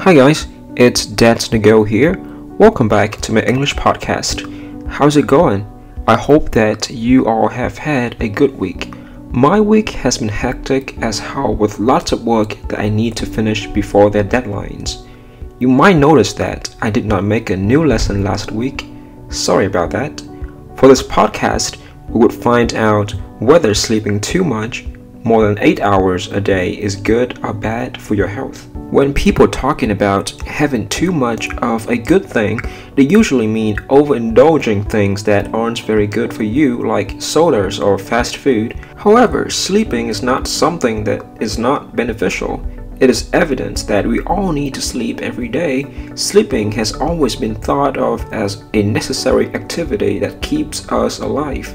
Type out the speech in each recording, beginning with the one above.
Hi guys, it's Dat Ngo here. Welcome back to my English podcast. How's it going? I hope that you all have had a good week. My week has been hectic as hell with lots of work that I need to finish before their deadlines. You might notice that I did not make a new lesson last week. Sorry about that. For this podcast, we would find out whether sleeping too much, more than 8 hours a day, is good or bad for your health. When people talking about having too much of a good thing, they usually mean overindulging things that aren't very good for you, like sodas or fast food. However, sleeping is not something that is not beneficial. It is evidence that we all need to sleep every day. Sleeping has always been thought of as a necessary activity that keeps us alive.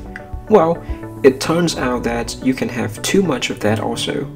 Well, it turns out that you can have too much of that also.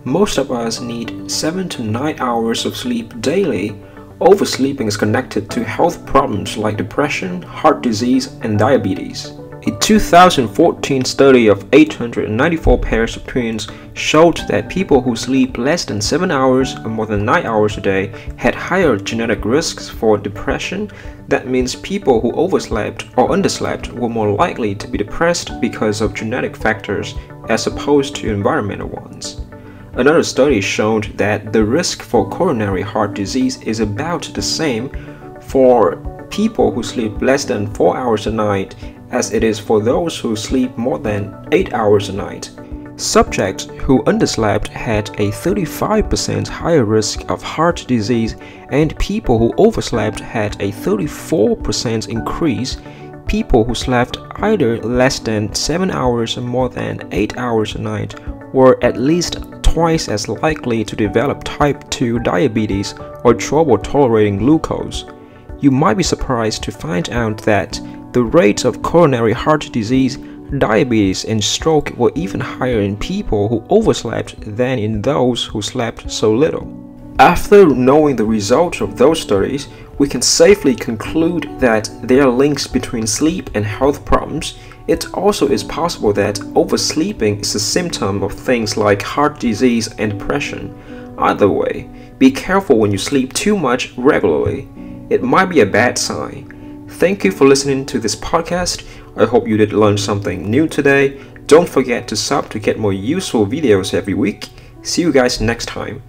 Most of us need 7 to 9 hours of sleep daily. Oversleeping is connected to health problems like depression, heart disease, and diabetes. A 2014 study of 894 pairs of twins showed that people who sleep less than 7 hours or more than 9 hours a day had higher genetic risks for depression. That means people who overslept or underslept were more likely to be depressed because of genetic factors as opposed to environmental ones. Another study showed that the risk for coronary heart disease is about the same for people who sleep less than 4 hours a night as it is for those who sleep more than 8 hours a night. Subjects who underslept had a 35% higher risk of heart disease, and people who overslept had a 34% increase. People who slept either less than 7 hours or more than 8 hours a night were at least twice as likely to develop type 2 diabetes or trouble tolerating glucose. You might be surprised to find out that the rates of coronary heart disease, diabetes, and stroke were even higher in people who overslept than in those who slept so little. After knowing the results of those studies, we can safely conclude that there are links between sleep and health problems. It also is possible that oversleeping is a symptom of things like heart disease and depression. Either way, be careful when you sleep too much regularly. It might be a bad sign. Thank you for listening to this podcast. I hope you did learn something new today. Don't forget to sub to get more useful videos every week. See you guys next time.